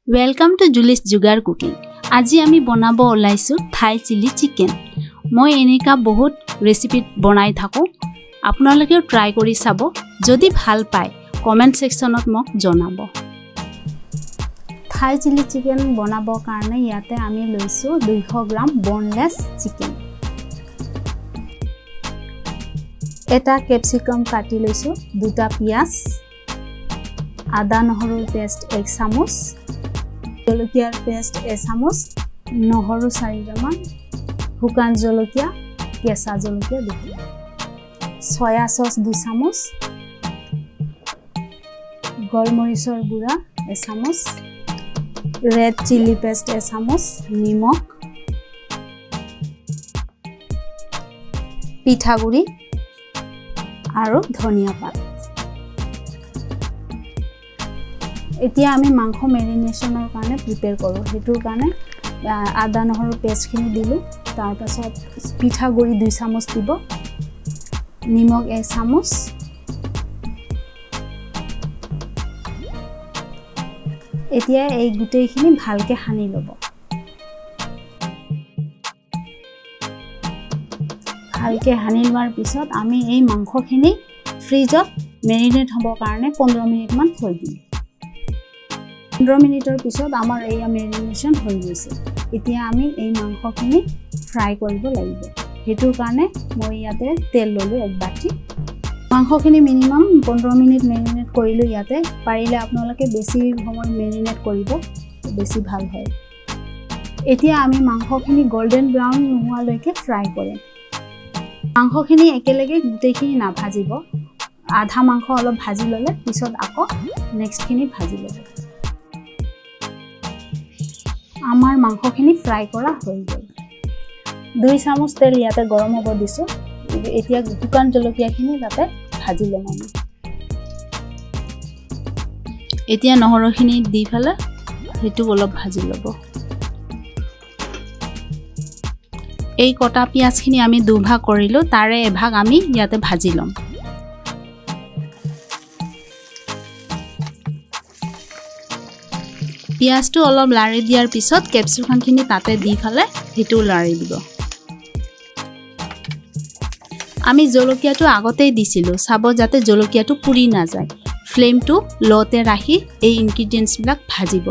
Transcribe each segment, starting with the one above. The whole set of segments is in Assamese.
Welcome to Julie's Jugar Cooking. আজি আমি বনাব ওলাইছো Thai chili chicken. মই এনেকা বহুত ৰেচিপি বনাই থাকো। আপোনালোকেও ট্ৰাই কৰি চাব। যদি ভাল পায় কমেন্ট সেকশনত মোক জনাব। Thai chili chicken বনাব কাৰণে ইয়াতে আমি লৈছো 200 গ্ৰাম boneless chicken. এটা ক্যাপসিকাম কাটি লৈছো, দুটা পিয়াজ, আদা নহৰুৰ পেষ্ট 1 চামুচ, জলকীয়াৰ পেষ্ট 1 চামুচ, নহৰু 4 টামান, শুকান জলকীয়া, কেঁচা জলকীয়া 2, সয়া সস 2 চামুচ, গোলমৰিচৰ গুড়া 1 চামুচ, ৰেড চিলি পেষ্ট 1 চামুচ, নিমখ, পিঠাগুড়ি আৰু ধনিয়া পাত। এতিয়া আমি মাংস মেৰিনেশনৰ কাৰণে প্ৰিপেয়াৰ কৰো। হেতুৰ কাৰণে আদা নহৰু পেষ্টখিনি দিলো, তাৰ পাছত পিঠাগুড়ি 2 চামুচ দিব, নিমখ 1 চামুচ, এতিয়া এই গুটেইখিনি ভালকে সানি লব। ভালকে সানি লোৱাৰ পিছত আমি এই মাংসখিনি ফ্ৰিজত মেৰিনেট হ'ব কাৰণে 15 মিনিট মান থৈ দিম। 15 মিনিটৰ পিছত আমাৰ এই মেৰিনেশন হৈ গৈছে। এতিয়া আমি এই মাংসখিনি ফ্ৰাই কৰিব লাগিব। হেতুৰ কাৰণে মই ইয়াতে তেল ললো 1 বাটি। মাংসখিনি মিনিমাম 15 মিনিট মেৰিনেট কৰিলো। ইয়াতে পাৰিলে আপোনালোকে বেছি সময় মেৰিনেট কৰিব, বেছি ভাল হয়। এতিয়া আমি মাংসখিনি গোল্ডেন ব্ৰাউন নোহোৱালৈকে ফ্ৰাই কৰিম। মাংসখিনি একেলগে গুটেইখিনি না ভাজিব। আধা মাংস অলপ ভাজি ললে পিছত আকৌ নেক্সটখিনি ভাজি লব। আমাৰ মাংসখিনি ফ্ৰাই কৰা হৈ গ'ল। 2 চামুচ তেল ইয়াতে গৰম হ'ব দিছো। এতিয়া শুকান জলকীয়াখিনি তাতে ভাজি লম আমি। এতিয়া নহৰুখিনি দি ফেলে হেতু অলপ ভাজি লব। এই কটা পিয়াজখিনি আমি দুভাগ কৰিলো, তাৰে এভাগ আমি ইয়াতে ভাজি লম। পিয়াজটো অলপ লাৰি দিয়াৰ পিছত ক্যাপসিকামখিনি তাতে দি ফেলে হেতু লাৰি দিব। আমি জলকীয়াটো আগতেই দিছিলো, চাব যাতে জলকীয়াটো পুৰি না যায়। ফ্লেমটো লতে ৰাখি এই ইনগ্ৰেডিয়েন্টছবিলাক ভাজিব।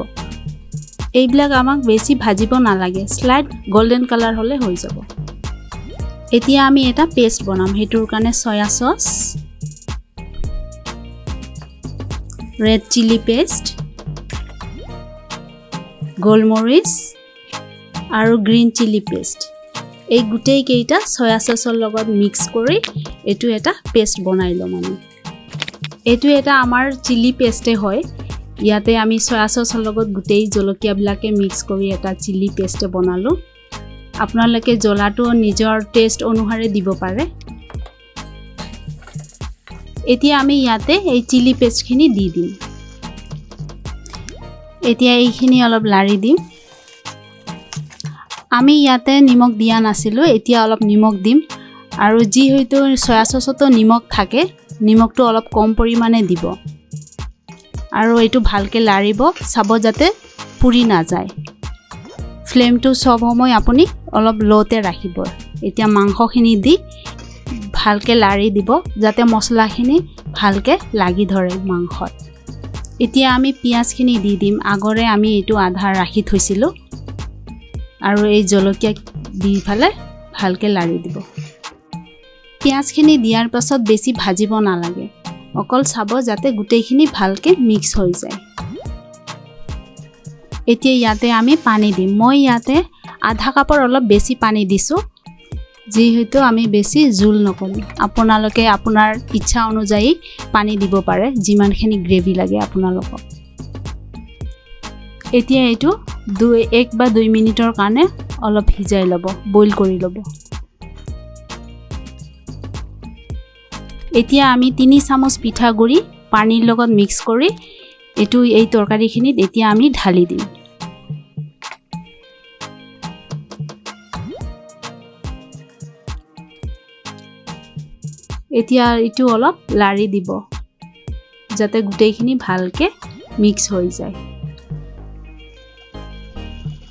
এইবিলাক আমাক বেছি ভাজিব নালাগে, স্লাইড গোল্ডেন কালাৰ হলে হৈ যাব। এতিয়া আমি এটা পেষ্ট বনাম। হেতুৰ কাৰণে সয়া সস, ৰেড চিলি পেষ্ট, গোলমৰিচ আৰু গ্ৰীন চিলি পেষ্ট, এই গুটেই কেইটা সয়া সসৰ লগত মিক্স কৰি এটো এটা পেষ্ট বনাই লম আমি। এটো এটা আমাৰ চিলি পেষ্টে হয়। ইয়াতে আমি সয়া সসৰ লগত গুটেই জলকীয়াবিলাকে মিক্স কৰি এটা চিলি পেষ্টে বনালো। আপোনালোকে জ্বলাটো নিজৰ টেষ্ট অনুসাৰে দিব পাৰে। এতিয়া আমি ইয়াতে এই চিলি পেষ্টখিনি দি দিম। এতিয়া এইখিনি অলপ লাৰি দিম। আমি ইয়াতে নিমখ দিয়া নাছিলো, এতিয়া অলপ নিমখ দিম। আৰু যি হয়তো সয়া সসতো নিমখ থাকে, নিমখটো অলপ কম পৰিমাণে দিব। আৰু এইটো ভালকে লাৰিব, চাব যাতে পুৰি না যায়। ফ্লেমটো সব সময় আপুনি অলপ লতে ৰাখিব। এতিয়া মাংসখিনি দি ভালকে লাৰি দিব যাতে মছলাখিনি ভালকে লাগি ধৰে মাংসত। এতিয়া আমি পিয়াজখিনি দি দিম। আগৰে আমি এইটো আধা ৰাখি থৈছিলো। আৰু এই জলকীয়া দি ফেলে ভালকে লাৰি দিব। পিয়াজখিনি দিয়াৰ পাছত বেছি ভাজিব নালাগে, অকল চাব যাতে গুটেইখিনি ভালকে মিক্স হৈ যায়। এতিয়া ইয়াতে আমি পানী দিম। মই ইয়াতে আধা কাপৰ অলপ বেছি পানী দিছো, যিহেতু আমি বেছি জোল নকৰিম। আপোনালোকে আপোনাৰ ইচ্ছা অনুযায়ী পানী দিব পাৰে, যিমানখিনি গ্ৰেভি লাগে আপোনালোকক। এতিয়া এইটো 1 বা 2 মিনিটৰ কাৰণে অলপ ভিজাই ল'ব, বইল কৰি ল'ব। এতিয়া আমি 3 চামুচ পিঠাগুড়ি পানীৰ লগত মিক্স কৰি এটো এই তৰকাৰীখিনিত এতিয়া আমি ঢালি দিম। এতিয়া এইটো অলপ লাৰি দিব যাতে গুটেইখিনি ভালকে মিক্স হৈ যায়।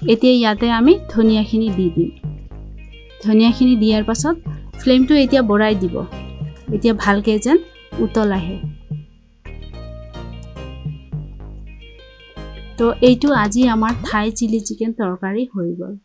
এতিয়া ইয়াতে আমি ধনিয়াখিনি দি দিম। ধনিয়াখিনি দিয়াৰ পাছত ফ্লেমটো এতিয়া বঢ়াই দিব। এতিয়া ভালকৈ যেন উতল আহে। তো এইটো আজি আমাৰ থাই চিলি চিকেন তৰকাৰী হৈ গ'ল।